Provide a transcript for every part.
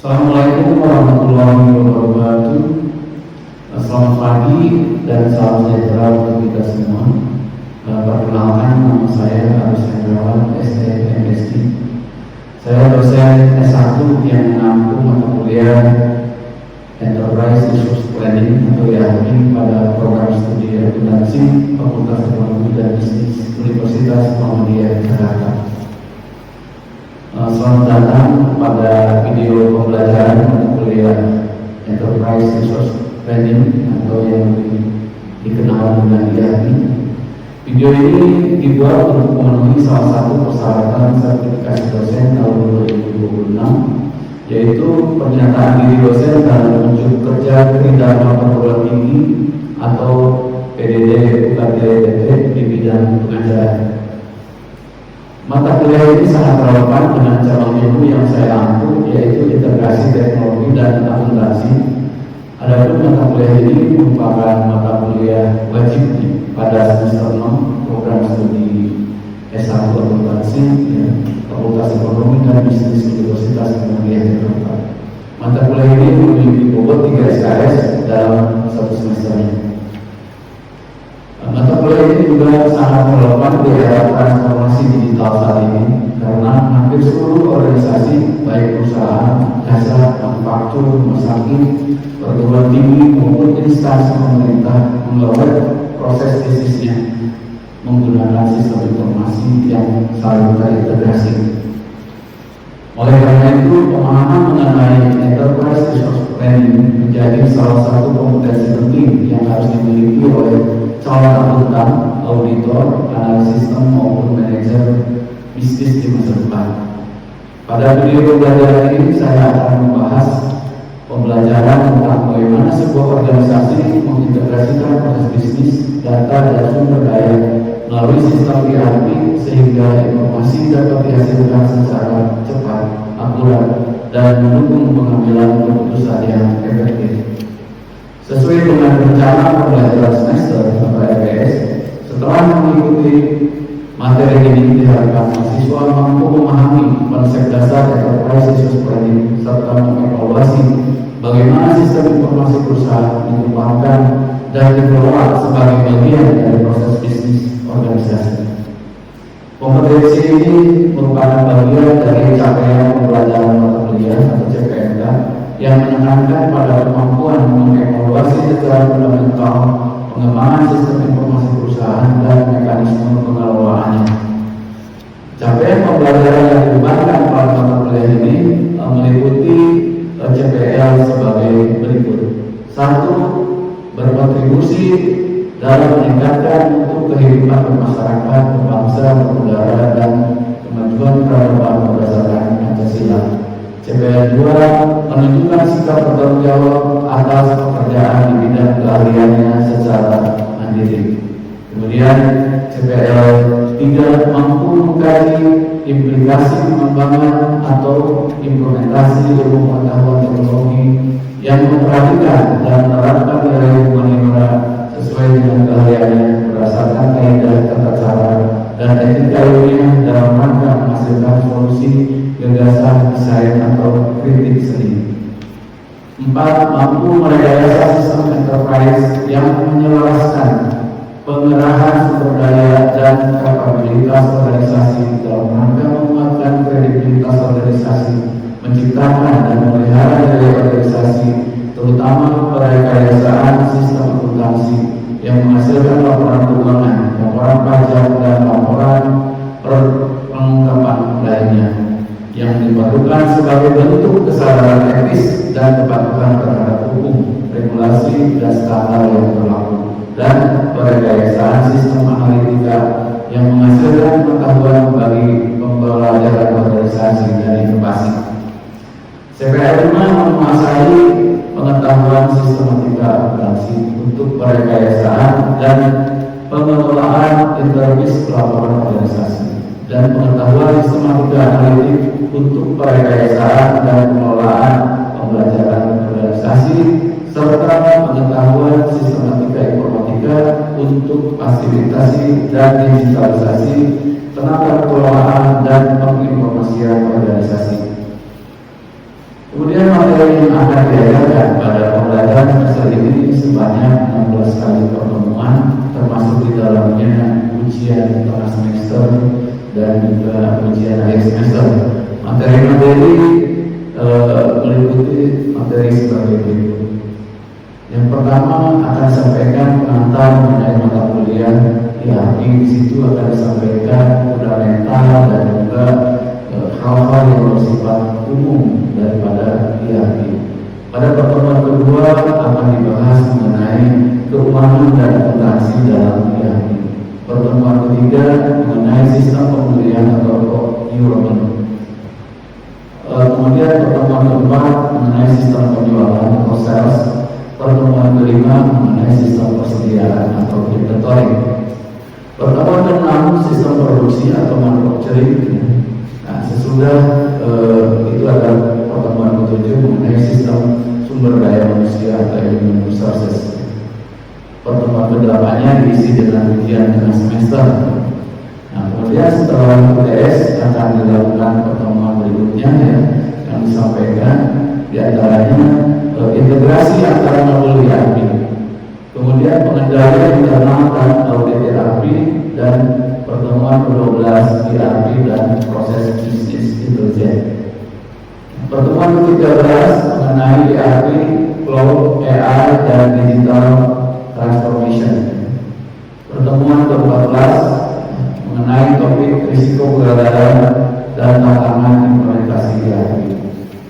Assalamualaikum warahmatullahi wabarakatuh. Selamat pagi dan salam sejahtera untuk kita semua. Perkenalkan, nama saya Agus Hendrawan, STMSI. Saya dosen S1 yang mengampu mata kuliah Enterprise Resource Planning atau ERP pada program studi akuntansi Fakultas Ekonomi dan Bisnis Universitas Muhammadiyah Jakarta. Selamat datang pada video pembelajaran mata kuliah Enterprise Resource Planning atau yang dikenal dengan ERP. Video ini dibuat untuk memenuhi salah satu persyaratan sertifikasi dosen tahun 2026, yaitu pernyataan diri dosen dalam wujud kerja Tridharma Perguruan Tinggi atau PDD UKT di bidang pengajaran. Mata kuliah ini sangat relevan dengan cabang ilmu yang saya ampu, yaitu integrasi teknologi dan akuntansi. Adapun mata kuliah ini merupakan mata kuliah wajib pada semester 6 program studi S1 akuntansi Fakultas Ekonomi dan Bisnis Universitas Muhammadiyah Jakarta. Mata kuliah ini memiliki bobot 3 SKS dalam satu semesternya. Mata kuliah ini juga sangat relevan di era transformasi digital saat ini, karena hampir seluruh organisasi, baik perusahaan, jasa, manufaktur, rumah sakit, perguruan tinggi maupun instansi pemerintah mengelola proses bisnisnya menggunakan sistem informasi yang saling terintegrasi. Oleh karena itu, pemahaman mengenai Enterprise Resource Planning menjadi salah satu kompetensi penting yang harus dimiliki oleh calon akuntan, auditor, analis sistem maupun manajer bisnis di masa depan. Pada video pembelajaran ini saya akan membahas pembelajaran tentang bagaimana sebuah organisasi mengintegrasikan proses bisnis, data, dan sumber daya melalui sistem ERP sehingga informasi dapat dihasilkan secara cepat, akurat, dan mendukung pengambilan keputusan yang efektif. Sesuai dengan rencana pembelajaran semester atau RPS, setelah mengikuti materi ini diharapkan mahasiswa mampu memahami konsep dasar Enterprise Resource Planning serta mengevaluasi bagaimana sistem informasi perusahaan dikembangkan dan dikelola sebagai bagian dari proses bisnis organisasi. Kompetensi ini merupakan bagian dari capaian pembelajaran mata kuliah atau CPMK yang menekankan pada kemampuan mengevaluasi secara fundamental pengembangan sistem informasi perusahaan dan mekanisme pengelolaannya. Capaian pembelajaran yang dibebankan pada mata kuliah ini meliputi CPL sebagai berikut. 1. Berkontribusi dalam meningkatkan mutu kehidupan bermasyarakat, berbangsa, bernegara, dan kemajuan peradaban berdasarkan Pancasila. CPL 2. Menunjukkan sikap bertanggung jawab atas pekerjaan di bidang keahliannya secara mandiri. Kemudian CPL 3. Mampu mengkaji implikasi pengembangan atau implementasi ilmu pengetahuan teknologi yang memperhatikan dan menerapkan nilai humaniora sesuai dengan keahliannya berdasarkan kaidah tata cara dan etika ilmiah dalam rangka menghasilkan solusi gagasan desain atau kritik seni. 4. Mampu merekayasa sistem enterprise yang menyelaraskan pengerahan sumber daya dan kapabilitas organisasi dalam rangka menguatkan kredibilitas organisasi, menciptakan dan memelihara nilai organisasi, terutama perekayasaan sistem akuntansi yang menghasilkan laporan keuangan, laporan pajak, dan laporan pengungkapan lainnya yang diperlukan sebagai bentuk kesadaran etis dan kepatuhan terhadap hukum, regulasi, dan standar yang berlaku, dan perekayasaan sistem analitika yang menghasilkan pengetahuan bagi pembelajaran organisasi dan inovasi. CPL 5 menguasai pengetahuan sistematika akuntansi untuk perekayasaan dan pengelolaan interbis pelaporan organisasi, dan pengetahuan sistematika analitik untuk perekayasaan dan pengelolaan pembelajaran organisasi, serta pengetahuan sistematika informatika untuk fasilitasi dan digitalisasi tenaga kelolaan dan penginformasian organisasi. Kemudian materi yang akan diajarkan pada pembelajaran semester ini sebanyak 16 kali pertemuan, termasuk di dalamnya ujian tengah semester dan juga ujian akhir semester. Materi-materi meliputi materi sebagai berikut. Yang pertama akan disampaikan pengantar mengenai mata kuliah IAP. Di situ akan disampaikan fundamental dan juga hal-hal yang bersifat umum daripada IAP. Pada pertemuan kedua akan dibahas mengenai keuangan dan akuntansi dalam IAP. Pertemuan ketiga mengenai sistem pembelian atau procurement. Kemudian pertemuan keempat mengenai sistem penjualan atau sales. Pertemuan kelima mengenai sistem persediaan atau inventory. Pertemuan keenam sistem produksi atau manufacturing. Nah, sesudah itu ada pertemuan ketujuh mengenai sistem sumber daya manusia atau human resources. Pertemuan ke-8-nya diisi dengan ujian tengah semester. Nah, kemudian setelah UTS akan dilakukan pertemuan berikutnya yang disampaikan diantaranya integrasi antara modul IAP, kemudian pengendalian internal dan audit IAP, dan pertemuan ke-12 IAP dan proses bisnis intelijen. Pertemuan ke-13 mengenai IAP, cloud, AI, dan digital transformation. Pertemuan ke-14 mengenai topik risiko kegagalan dan tantangan implementasi IAP.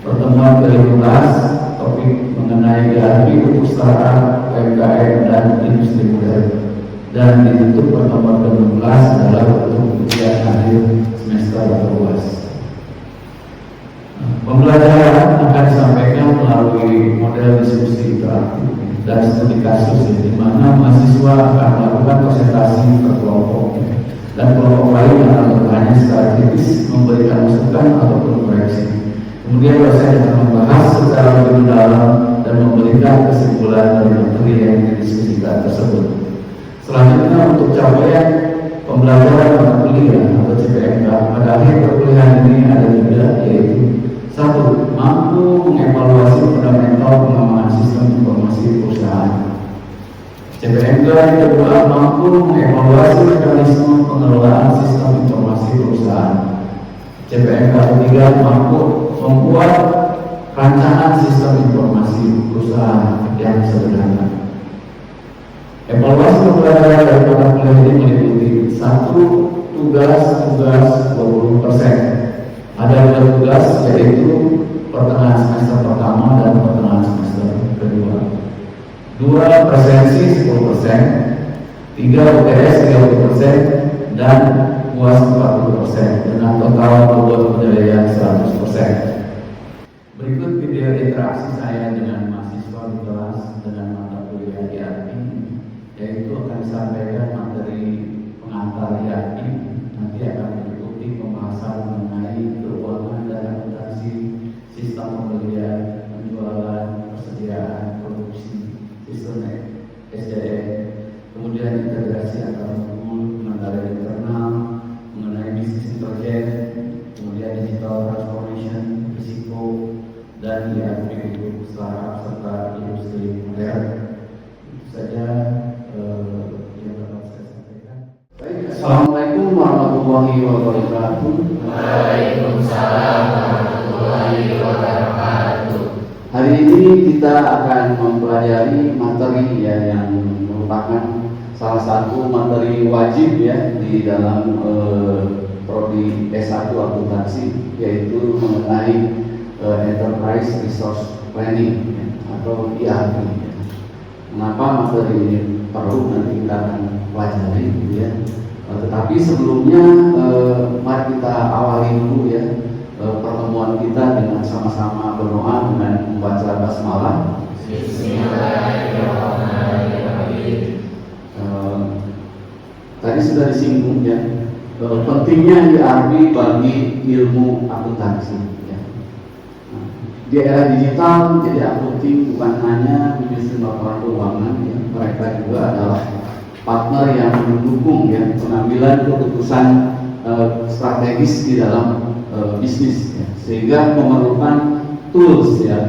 Pertemuan ke-15 topik mengenai IAP untuk startup, UMKM, dan industri muda. Dan ditutup pertemuan ke-16 adalah untuk ujian akhir semester atau UAS. Pembelajaran akan disampaikan melalui model diskusi interaktif dan studi kasus, di mana mahasiswa akan melakukan presentasi per kelompok, dan kelompok lain akan bertanya secara kritis, memberikan masukan ataupun koreksi. Kemudian dosen akan membahas secara lebih mendalam dan memberikan kesimpulan dari materi yang didiskusikan tersebut. Selanjutnya untuk capaian pembelajaran mata kuliah atau CPMK pada akhir perkuliahan ini ada juga, yaitu 1. Mampu mengevaluasi fundamental pengembangan sistem informasi perusahaan. CPMK yang kedua, mampu mengevaluasi mekanisme pengelolaan sistem informasi perusahaan. CPMK ketiga, mampu membuat rancangan sistem informasi perusahaan yang sederhana. Evaluasi pembelajaran dari mata kuliah ini meliputi 1. Tugas 20%. Ada 2 tugas, yaitu pertengahan semester pertama dan pertengahan semester kedua. 2 presensi 10%, 3 UTS 30%, dan UAS 40%, dengan total bobot penilaian 100%. Berikut video interaksi saya dengan mahasiswa di kelas dengan mata kuliah IAP, yaitu akan disampaikan materi pengantar IAP. Nanti akan mengikuti pembahasan mengenai keuangan dan akuntansi, sistem pembelian, penjualan, persediaan, produksi, sistem SDM, kemudian integrasi antar modul, pengendalian internal, mengenai bisnis intelijen, kemudian digital transformation, risiko, dan IAP untuk startup serta industri modern. Itu saja yang dapat saya sampaikan. Baik, Assalamualaikum warahmatullahi wabarakatuh. Waalaikumsalam warahmatullahi wabarakatuh. Hari ini kita akan mempelajari materi yang merupakan salah satu materi wajib di dalam prodi S1 akuntansi, yaitu mengenai Enterprise Resource Planning atau IAP. Kenapa materi ini perlu, nanti kita akan pelajari tetapi sebelumnya mari kita awali dulu pertemuan kita dengan sama-sama berdoa dengan membaca basmalah. Bismillahirrahmanirrahim. Tadi sudah disinggung pentingnya IAP bagi ilmu akuntansi. Di era digital, jadi accounting bukan hanya industri laporan keuangan, mereka juga adalah partner yang mendukung pengambilan keputusan strategis di dalam bisnis, sehingga memerlukan tools ya,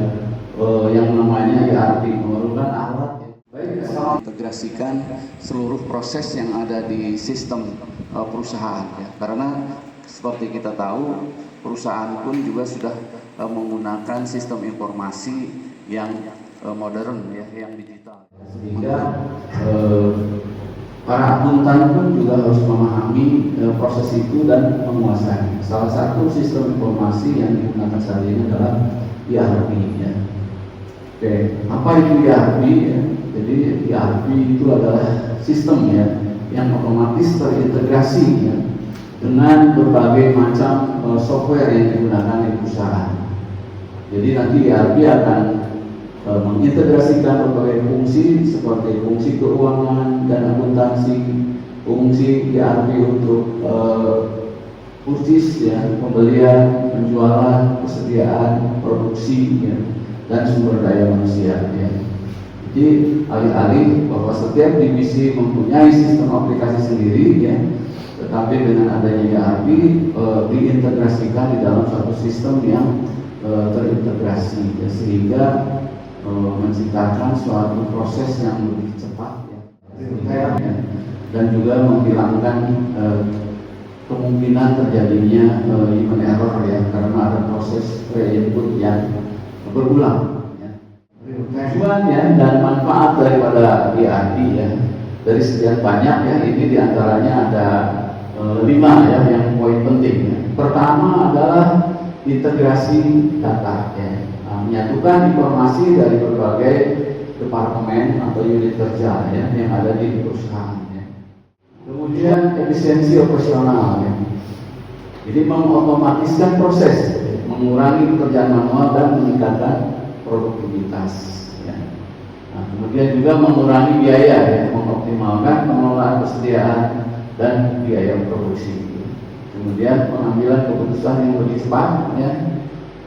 yang namanya ERP, memerlukan alat. Baik, integrasikan seluruh proses yang ada di sistem perusahaan ya. Karena seperti kita tahu, perusahaan pun juga sudah menggunakan sistem informasi yang modern ya, yang digital. Sehingga para akuntan pun juga harus memahami proses itu dan menguasai. Salah satu sistem informasi yang digunakan saat ini adalah ERP ya. Oke, apa itu ERP ya? Jadi ERP itu adalah sistem ya yang otomatis terintegrasi ya dengan berbagai macam software yang digunakan di perusahaan. Jadi nanti ERP akan mengintegrasikan berbagai fungsi seperti fungsi keuangan dan akuntansi, fungsi ERP untuk purchase ya, pembelian, penjualan, persediaan, produksi ya, dan sumber daya manusia ya. Jadi alih-alih bahwa setiap divisi mempunyai sistem aplikasi sendiri ya, tetapi dengan adanya ERP diintegrasikan di dalam satu sistem yang terintegrasi ya, sehingga menciptakan suatu proses yang lebih cepat ya, dan juga menghilangkan kemungkinan terjadinya human error ya, karena ada proses pre-input yang berulang ya. Tujuan ya dan manfaat daripada ERP ya, dari sekian banyak ya, ini diantaranya ada 5 ya yang poin penting ya. Pertama adalah integrasi data ya, menyatukan informasi dari berbagai departemen atau unit kerja ya, yang ada di perusahaan ya. Kemudian efisiensi operasional ya. Jadi mengotomatiskan proses, mengurangi pekerjaan manual dan meningkatkan produktivitas ya. Nah, kemudian juga mengurangi biaya ya, mengoptimalkan pengelolaan persediaan dan biaya produksi. Kemudian pengambilan keputusan yang lebih cepat ya,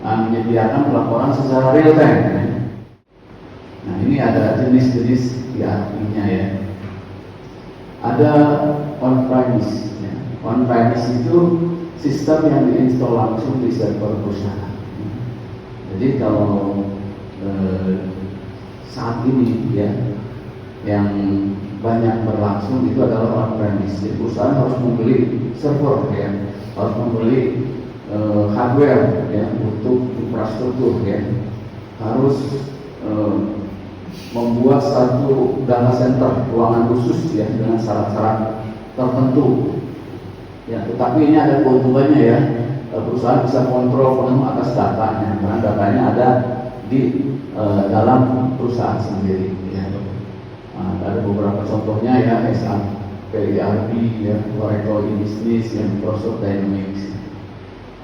menyediakan pelaporan secara real time ya. Nah, ini ada jenis-jenis ERP-nya ya. Ada on-premise ya. On-premise itu sistem yang diinstal langsung di server perusahaan. Jadi kalau saat ini ya, yang banyak berlangsung itu adalah on-premise. Jadi perusahaan harus membeli server ya, harus membeli hardware ya untuk infrastruktur ya, harus membuat satu data center, ruangan khusus ya dengan syarat-syarat tertentu ya. Tetapi ini ada keuntungannya ya, perusahaan bisa kontrol penuh atas datanya karena datanya ada di dalam perusahaan sendiri ya. Ada beberapa contohnya ya, SAP ERP ya, Oracle e-business ya, Microsoft Dynamics.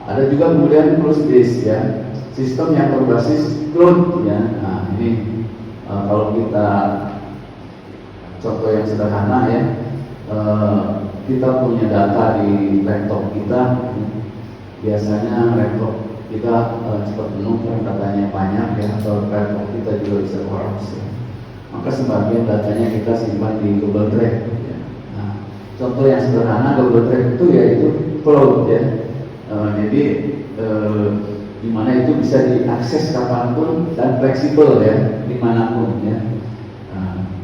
Ada juga kemudian cloud-based ya, sistem yang berbasis cloud ya. Nah, ini kalau kita contoh yang sederhana ya, kita punya data di laptop kita, biasanya laptop kita cepat penuh karena datanya banyak ya, atau laptop kita juga bisa kolaps ya. Maka sebagian datanya kita simpan di Google Drive ya. Nah, contoh yang sederhana Google Drive itu yaitu cloud ya. Jadi di mana itu bisa diakses kapanpun dan fleksibel ya, dimanapun ya.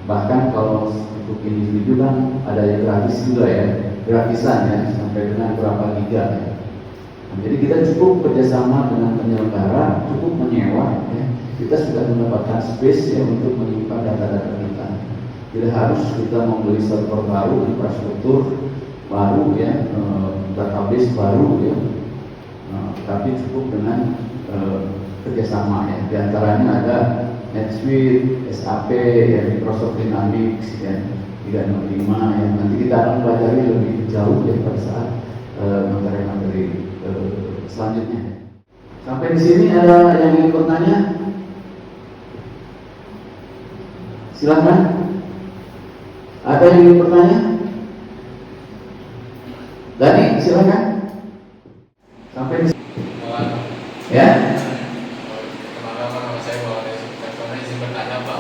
Bahkan kalau untuk individu kan ada yang gratis juga ya, gratisan ya, sampai dengan berapa giga ya. Nah, jadi kita cukup kerjasama dengan penyelenggara, cukup menyewa ya, kita sudah mendapatkan space ya untuk menyimpan data-data kita. Tidak harus kita membeli server baru, infrastruktur baru ya, database baru ya, tapi cukup dengan kerjasama ya. Di antaranya ada NetSuite, SAP, ya, Microsoft Dynamics ya, 365 ya. Nanti kita akan pelajari lebih jauh ya pada saat materi-materi selanjutnya. Sampai di sini ada yang ingin bertanya? Silakan. Ada yang ingin bertanya? Dani, silakan. Sampai di sini. Ya.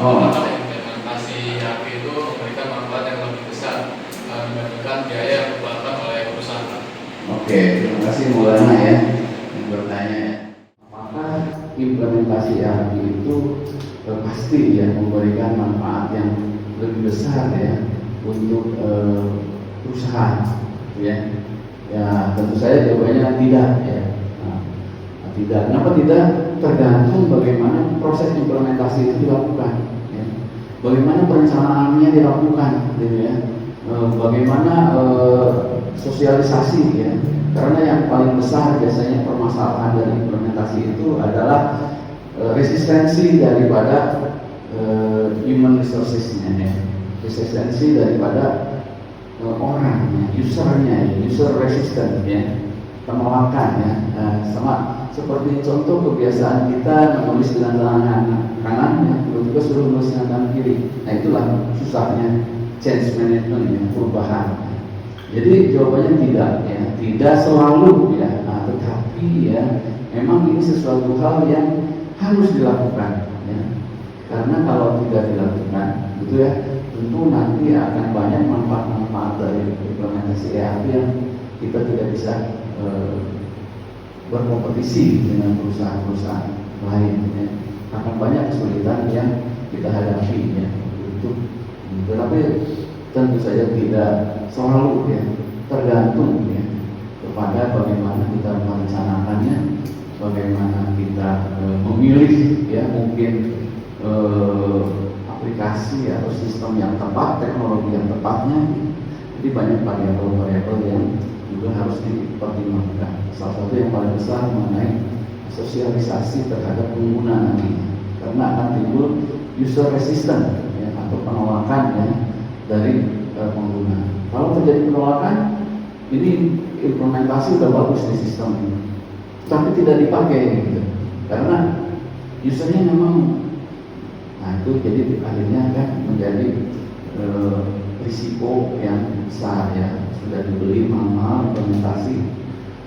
Apakah implementasi ERP itu memberikan manfaat yang lebih besar dibandingkan biaya yang dikeluarkan oleh perusahaan? Oke, terima kasih Maulana ya yang bertanya ya. Apakah implementasi implementasi ERP itu pasti ya memberikan manfaat yang lebih besar ya untuk perusahaan ya. Ya tentu saja jawabannya tidak ya. Tidak. Kenapa tidak? Tergantung bagaimana proses implementasi itu dilakukan ya. Bagaimana perencanaannya dilakukan gitu ya. Bagaimana sosialisasi ya. Karena yang paling besar biasanya permasalahan dari implementasi itu adalah resistensi daripada human resources-nya ya. Resistensi daripada orang, usernya, user resistant ya, penolakan ya. Sama seperti contoh kebiasaan kita menulis dengan tangan kanan ya, juga suruh menulis dengan tangan kiri. Nah itulah susahnya change management ya, perubahan. Jadi jawabannya tidak ya, tidak selalu ya, tetapi ya memang ini sesuatu hal yang harus dilakukan ya. Karena kalau tidak dilakukan gitu ya, tentu nanti akan banyak manfaat-manfaat dari implementasi ERP yang kita tidak bisa berkompetisi dengan perusahaan-perusahaan lain ya. Akan banyak kesulitan yang kita hadapi ya. Tetapi tentu saja tidak selalu ya, tergantung ya kepada bagaimana kita merencanakannya, bagaimana kita memilih ya mungkin aplikasi atau sistem yang tepat, teknologi yang tepatnya. Jadi banyak variabel-variabel yang juga harus dipertimbangkan. Salah satu yang paling besar mengenai sosialisasi terhadap pengguna nanti, karena akan timbul user resistance ya, atau penolakan ya, dari pengguna. Kalau terjadi penolakan, ini implementasi sudah bagus di sistem ini, tapi tidak dipakai gitu. Karena usernya memang, nah itu jadi akhirnya kan menjadi risiko yang besar ya. Sudah dibeli mahal implementasi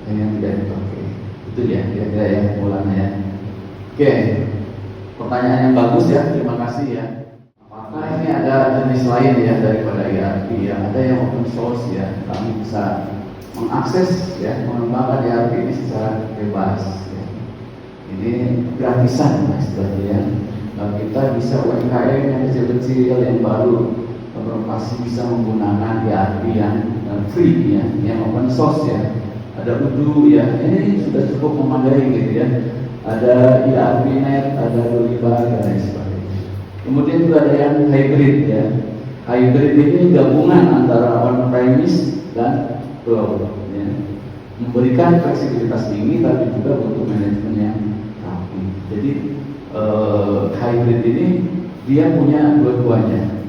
yang tidak dipakai. Itu ya kira-kira ya mulanya ya. Oke, pertanyaan yang bagus ya, terima kasih ya. Apakah ini ada jenis lain ya daripada ERP ya? Ada yang open source ya, kami bisa mengakses ya, mengembangkan ERP ini secara bebas ya. Ini gratisan mas istilahnya. Kita bisa UMKM yang kecil-kecil yang baru beroperasi bisa menggunakan ERP yang free ya, yang open source ya. Ada Udu ya, ini sudah cukup memadai gitu ya. Ada ERP-net, ada Dolibar dan lain sebagainya. Kemudian juga ada yang hybrid ya. Hybrid ini gabungan antara on-premise dan cloud ya. Memberikan fleksibilitas tinggi tapi juga untuk manajemen yang rapi. Jadi hybrid ini dia punya dua-duanya.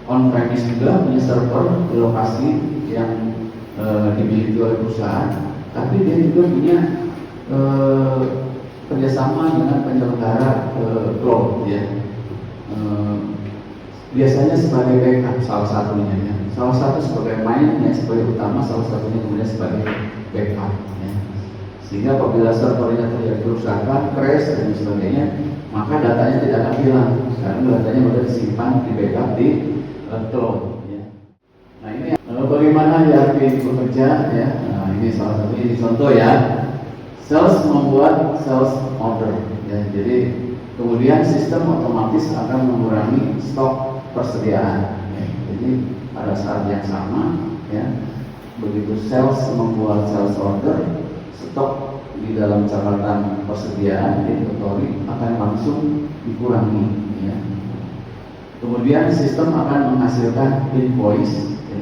On-premise juga punya server di lokasi yang dimiliki oleh perusahaan, tapi dia juga punya kerjasama dengan penyelenggara cloud ya. Biasanya sebagai backup salah satunya ya. Salah satu sebagai main ya, sebagai utama, salah satunya kemudian sebagai backup ya. Sehingga apabila servernya terjadi kerusakan, crash dan sebagainya, maka datanya tidak akan hilang karena datanya sudah disimpan di backup di cloud ya. Nah ini bagaimana ERP bekerja ya. Nah ini salah satu ini contoh ya. Sales membuat sales order ya. Jadi kemudian sistem otomatis akan mengurangi stok persediaan ya. Jadi pada saat yang sama ya, begitu sales membuat sales order, stok di dalam catatan persediaan inventory akan langsung dikurangi ya. Kemudian sistem akan menghasilkan invoice ya.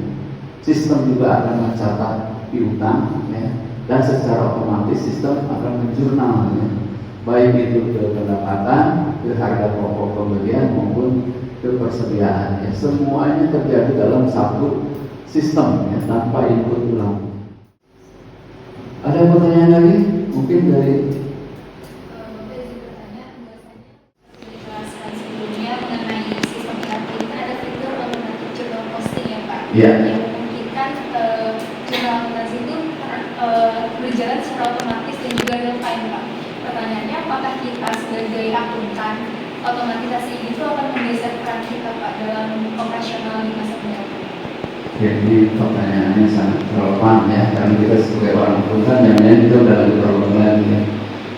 Sistem juga akan mencatat piutang ya. Dan secara otomatis sistem akan menjurnal ya. Baik itu ke pendapatan, ke harga pokok pembelian maupun ke persediaan ya. Semuanya terjadi dalam satu sistem ya, tanpa input ulang. Ada pertanyaan lagi? Mungkin dari ya. Yang memungkinkan jurnal akuntansi itu berjalan secara otomatis dan juga real time, Pak. Pertanyaannya, apakah kita sebagai akuntan otomatisasi itu akan menggeser peran kita, Pak, dalam operasional di masa mendatang? Jadi pertanyaannya sangat relevan ya, karena kita sebagai orang akuntan yang itu udah lebih relevan ya.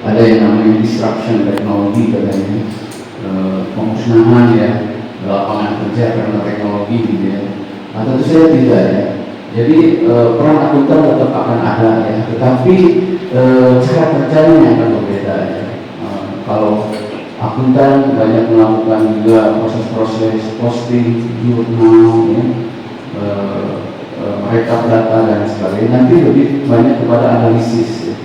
ada yang namanya disruption teknologi katanya, pemusnahan ya lapangan kerja karena teknologi gitu ya. Nah tentu saja tidak ya. Jadi peran akuntan tetap akan ada ya, tetapi cara kerjanya yang akan berbeda ya. Kalau akuntan banyak melakukan juga proses-proses posting jurnal ya, rekap data dan sebagainya. Nanti lebih banyak kepada analisis ya.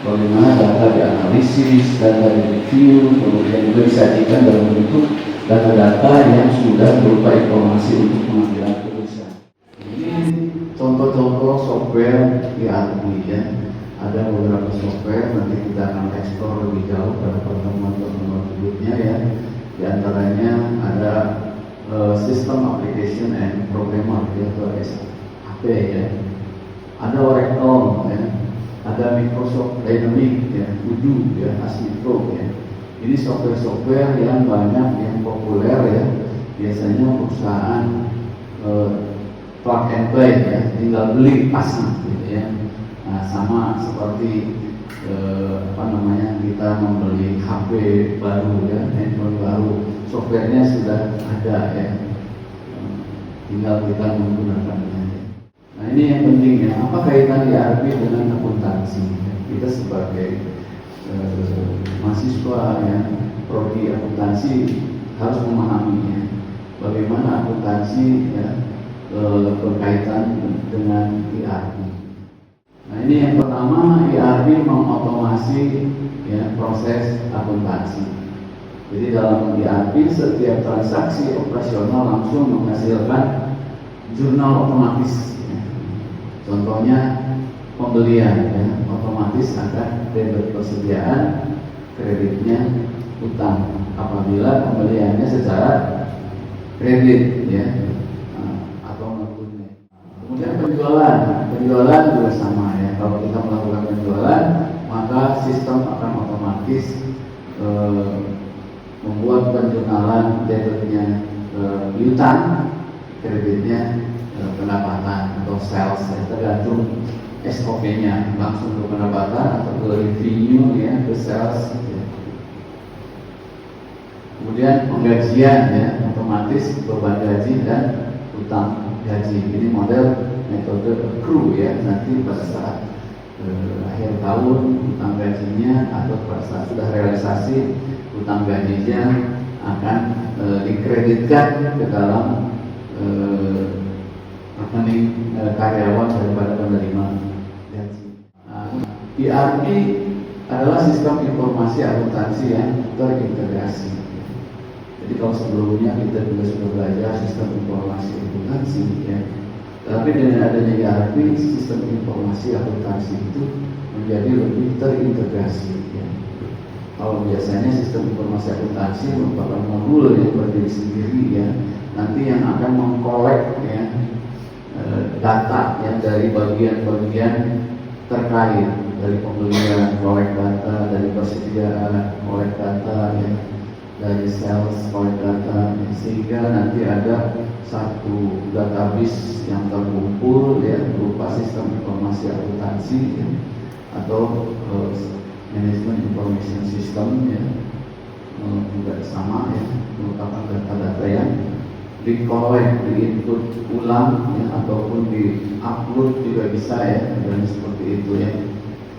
Bagaimana data dianalisis, data direview, kemudian juga disajikan dalam bentuk data-data yang sudah berupa informasi untuk pengambilan keputusan. Ini contoh-contoh software ERP ya. Ada beberapa software, nanti kita akan eksplor lebih jauh pada pertemuan-pertemuan berikutnya ya. Di antaranya ada System Application and Programmer atau SAP ya. Ada Oracle ya. Ada Microsoft Dynamics ya, Odoo ya, Asmicro ya. Ini software-software yang banyak yang populer ya. Biasanya perusahaan plug and play ya, tinggal beli pasang gitu ya. Nah, sama seperti kita membeli HP baru ya, handphone baru, softwarenya sudah ada ya. Tinggal kita menggunakannya. Nah ini yang penting ya, apa kaitan ERP dengan akuntansi? Kita sebagai mahasiswa yang prodi akuntansi harus memahaminya. Bagaimana akuntansi ya, berkaitan dengan ERP. Nah ini yang pertama, ERP mengotomasi ya, proses akuntansi. Jadi dalam ERP setiap transaksi operasional langsung menghasilkan jurnal otomatis. Contohnya pembelian ya, otomatis ada debit persediaan, kreditnya utang apabila pembeliannya secara kredit ya, atau non tunai. Kemudian penjualan juga sama ya. Kalau kita melakukan penjualan, maka sistem akan otomatis membuat penjurnalan debitnya piutang, kreditnya pendapatan atau sales ya, tergantung SOP-nya, langsung ke pendapatan atau ke revenue ya, ke sales ya. Kemudian penggajian ya, otomatis beban gaji dan utang gaji. Ini model metode accrue ya, nanti pada saat akhir tahun utang gajinya atau pada saat sudah realisasi utang gajinya akan dikreditkan ke dalam rekening karyawan daripada penerima gaji. ERP adalah sistem informasi akuntansi yang terintegrasi. Jadi kalau sebelumnya kita juga sudah belajar sistem informasi akuntansi ya, tapi dengan adanya ERP, sistem informasi akuntansi itu menjadi lebih terintegrasi ya. Kalau biasanya sistem informasi akuntansi merupakan modul yang berdiri sendiri ya, nanti yang akan mengkolek ya data yang dari bagian-bagian terkait, dari pembelian kolek data, dari persediaan kolek data ya, dari sales kolek data ya, sehingga nanti ada satu database yang terkumpul ya, berupa sistem informasi akuntansi ya, atau management information system ya, juga sama ya, merupakan data-data yang dikolek, diinput ulang ya, ataupun di-upload juga bisa ya, dan seperti itu ya.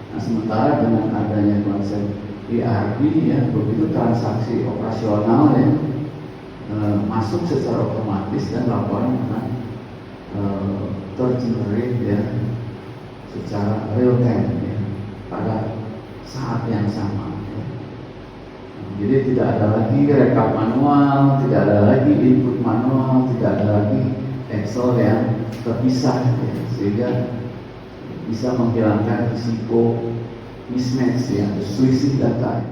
Nah sementara dengan adanya konsep ERP ya, begitu transaksi operasional ya, masuk secara otomatis dan laporan akan tergenerate ya, secara real time ya, pada saat yang sama. Jadi tidak ada lagi rekap manual, tidak ada lagi input manual, tidak ada lagi Excel yang terpisah ya, sehingga bisa menghilangkan risiko mismatch ya, selisih data.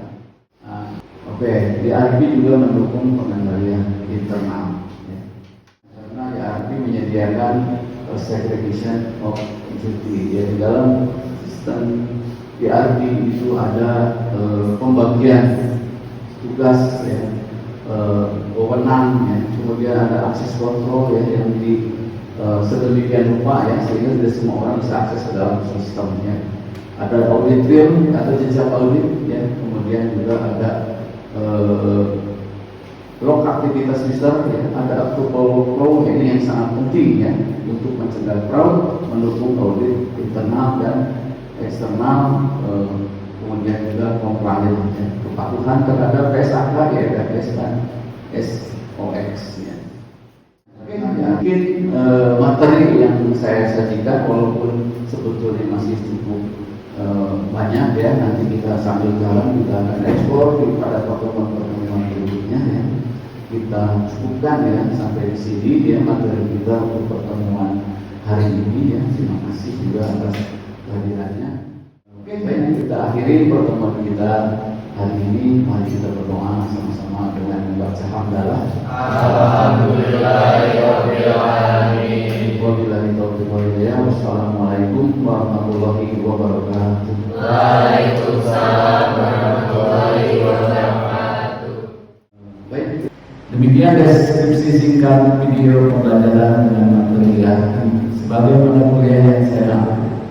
ERP juga mendukung pengendalian internal ya. Karena ERP menyediakan segregation of duty ya, di dalam sistem ERP itu ada pembagian tugas ya, wewenang ya, kemudian ada akses kontrol ya, yang di sedemikian rupa ya, sehingga tidak semua orang bisa akses ke dalam sistemnya. Ada audit film atau jejak audit, ya. Kemudian juga ada log aktivitas user, ya. Ada approval flow, ini yang sangat penting, ya, untuk mencegah fraud, mendukung audit internal dan eksternal, kemudian juga compliance, ya. Kepatuhan terhadap SAK, ya, dan SOX, ya. Mungkin materi yang saya sajikan walaupun sebetulnya masih cukup banyak, ya. Nanti kita sambil jalan kita akan ekspor pada pertemuan berikutnya, ya. Kita cukupkan, ya, sampai di sini, ya, materi kita untuk pertemuan hari ini, ya. Terima kasih juga atas kehadirannya. Oke, baik, kita akhiri pertemuan kita hari ini. Mari kita berdoa sama-sama dengan membaca hamdalah. Alhamdulillahirabbil alamin. Wabillahi taufiq wal hidayah. Wassalamualaikum warahmatullahi wabarakatuh. Waalaikumsalam warahmatullahi wabarakatuh. Baik, demikian deskripsi singkat video pembelajaran dengan materi sebagaimana kuliah yang saya ambil.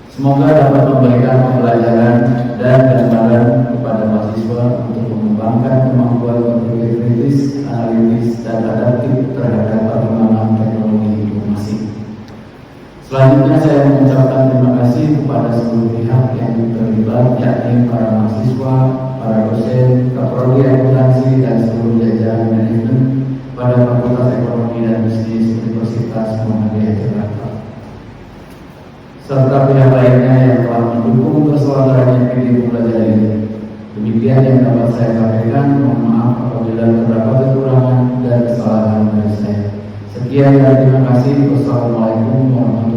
Semoga dapat memberikan pembelajaran dan gambaran kepada mahasiswa untuk mengembangkan kemampuan berpikir kritis, analitis, dan adaptif terhadap perkembangan teknologi informasi. Selanjutnya saya mengucapkan terima kasih kepada seluruh pihak yang terlibat, yakni para mahasiswa, para dosen, kaprodi akuntansi, dan seluruh jajaran manajemen pada Fakultas Ekonomi dan Bisnis Universitas Muhammadiyah Jakarta, serta pihak lainnya yang telah mendukung terselenggaranya video pembelajaran ini. Demikian yang dapat saya sampaikan. Mohon maaf apabila terdapat kekurangan dan kesalahan dari saya. Sekian dan terima kasih. Wassalamualaikum warahmatullahi wabarakatuh.